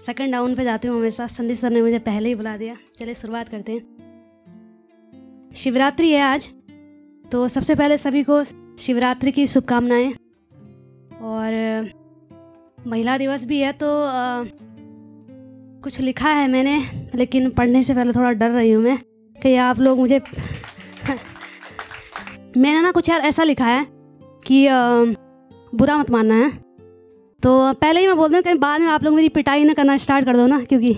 Second down पे जाती हूँ हमेशा। संदीप सर ने मुझे पहले ही बुला दिया। चलिए शुरुआत करते हैं। शिवरात्रि है आज, तो सबसे पहले सभी को शिवरात्रि की शुभकामनाएं। और महिला दिवस भी है, तो कुछ लिखा है मैंने, लेकिन पढ़ने से पहले थोड़ा डर रही हूँ मैं कि आप लोग मुझे मैंने ना कुछ यार ऐसा लिखा है कि बुरा मत मानना है। तो पहले ही मैं बोल दूँ, कहीं बाद में आप लोग मेरी पिटाई ना करना स्टार्ट कर दो ना, क्योंकि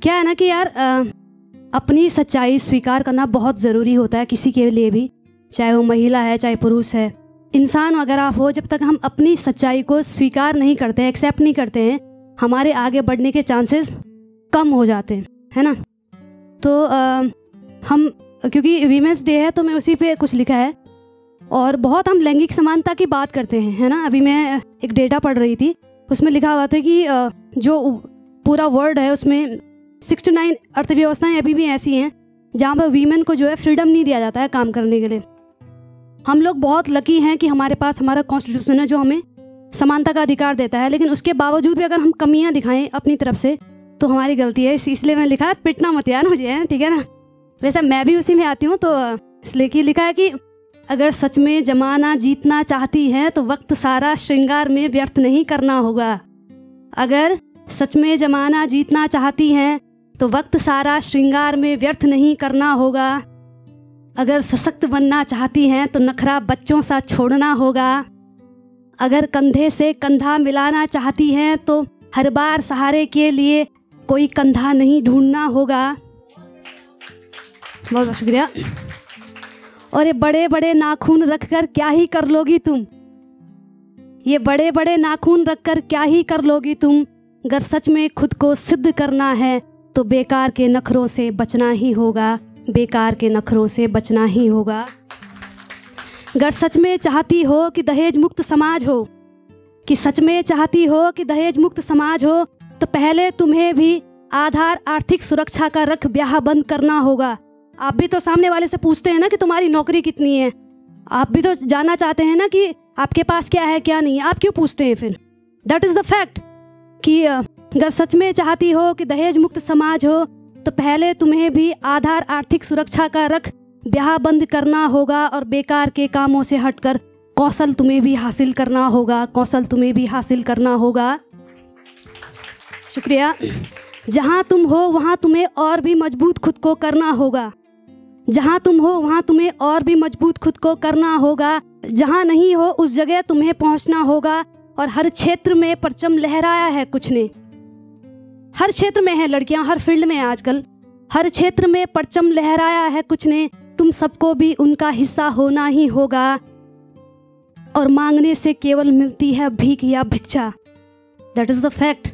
क्या है ना कि यार अपनी सच्चाई स्वीकार करना बहुत ज़रूरी होता है किसी के लिए भी, चाहे वो महिला है चाहे पुरुष है, इंसान अगर आप हो। जब तक हम अपनी सच्चाई को स्वीकार नहीं करते हैं, एक्सेप्ट नहीं करते हैं, हमारे आगे बढ़ने के चांसेस कम हो जाते हैं, है ना। तो हम, क्योंकि वीमेंस डे है तो मैं उसी पे कुछ लिखा है। और बहुत हम लैंगिक समानता की बात करते हैं, है ना। अभी मैं एक डेटा पढ़ रही थी, उसमें लिखा हुआ था कि जो पूरा वर्ल्ड है उसमें 69 अर्थव्यवस्थाएं अभी भी ऐसी हैं जहाँ पर वीमेन को जो है फ्रीडम नहीं दिया जाता है काम करने के लिए। हम लोग बहुत लकी हैं कि हमारे पास हमारा कॉन्स्टिट्यूशन है जो हमें समानता का अधिकार देता है, लेकिन उसके बावजूद भी अगर हम कमियां दिखाएं अपनी तरफ से तो हमारी गलती है। इसलिए मैं लिखा है, पिटना मत यार मुझे, है ठीक है ना। वैसे मैं भी उसी में आती हूँ, तो इसलिए कि लिखा है कि अगर सच में जमाना जीतना चाहती है तो वक्त सारा श्रृंगार में व्यर्थ नहीं करना होगा। अगर सच में जमाना जीतना चाहती हैं तो वक्त सारा श्रृंगार में व्यर्थ नहीं करना होगा। अगर सशक्त बनना चाहती हैं तो नखरा बच्चों सा छोड़ना होगा। अगर कंधे से कंधा मिलाना चाहती हैं तो हर बार सहारे के लिए कोई कंधा नहीं ढूंढना होगा। बहुत बहुत शुक्रिया। और ये बड़े बड़े नाखून रखकर क्या ही कर लोगी तुम, ये बड़े बड़े नाखून रखकर क्या ही कर लोगी तुम। अगर सच में खुद को सिद्ध करना है तो बेकार के नखरों से बचना ही होगा, बेकार के नखरों से बचना ही होगा। अगर सच में चाहती हो कि दहेज मुक्त समाज हो, कि सच में चाहती हो कि दहेज मुक्त समाज हो, तो पहले तुम्हें भी आधार आर्थिक सुरक्षा का रख ब्याह बंद करना होगा। आप भी तो सामने वाले से पूछते हैं ना कि तुम्हारी नौकरी कितनी है, आप भी तो जानना चाहते हैं ना कि आपके पास क्या है क्या नहीं है। आप क्यों पूछते हैं फिर? दैट इज़ द फैक्ट कि अगर सच में चाहती हो कि दहेज मुक्त समाज हो तो पहले तुम्हें भी आधार आर्थिक सुरक्षा का रख ब्याह बंद करना होगा, और बेकार के कामों से हटकर कौशल तुम्हें भी हासिल करना होगा, कौशल तुम्हें भी हासिल करना होगा। शुक्रिया। जहाँ तुम हो वहाँ तुम्हें और भी मजबूत खुद को करना होगा, जहाँ तुम हो वहाँ तुम्हें और भी मजबूत खुद को करना होगा। जहाँ नहीं हो उस जगह तुम्हें पहुँचना होगा। और हर क्षेत्र में परचम लहराया है कुछ ने, हर क्षेत्र में है लड़कियाँ, हर फील्ड में आजकल, हर क्षेत्र में परचम लहराया है कुछ ने। तुम सबको भी उनका हिस्सा होना ही होगा। और मांगने से केवल मिलती है भीख या भिक्षा। That is the fact.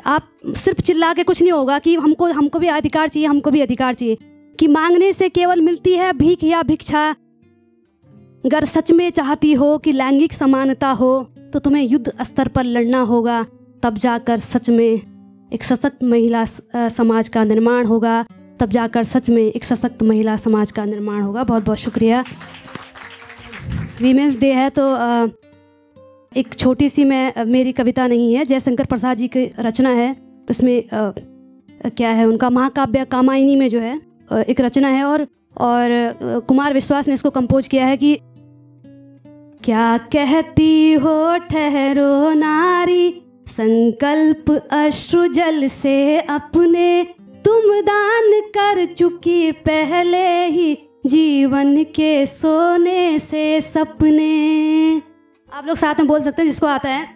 आप सिर्फ चिल्ला के कुछ नहीं होगा कि हमको भी अधिकार चाहिए, हमको भी अधिकार चाहिए, कि मांगने से केवल मिलती है भीख या भिक्षा। अगर सच में चाहती हो कि लैंगिक समानता हो तो तुम्हें युद्ध स्तर पर लड़ना होगा, तब जाकर सच में एक सशक्त महिला समाज का निर्माण होगा, तब जाकर सच में एक सशक्त महिला समाज का निर्माण होगा। बहुत बहुत शुक्रिया। वीमेंस डे है तो एक छोटी सी मेरी कविता नहीं है, जयशंकर प्रसाद जी की रचना है। उसमें क्या है, उनका महाकाव्य कामायनी में जो है एक रचना है, और कुमार विश्वास ने इसको कंपोज किया है कि क्या कहती हो ठहरो नारी, संकल्प अश्रु जल से अपने, तुम दान कर चुकी पहले ही जीवन के सोने से सपने। आप लोग साथ में बोल सकते हैं जिसको आता है।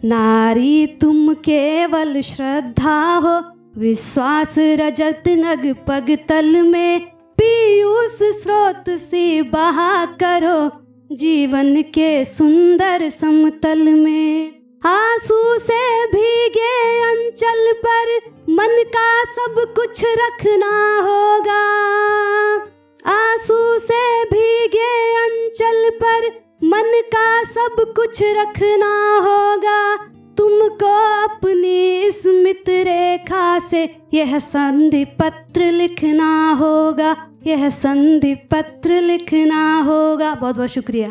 नारी तुम केवल श्रद्धा हो, विश्वास रजत नग पग तल में, पीयूष स्रोत से बहा करो जीवन के सुंदर समतल में। आंसू से भीगे अंचल पर मन का सब कुछ रखना होगा, आंसू से भीगे अंचल पर मन का सब कुछ रखना होगा। तुमको अपनी स्मृति रेखा से यह संधि पत्र लिखना होगा, यह संधि पत्र लिखना होगा। बहुत बहुत शुक्रिया।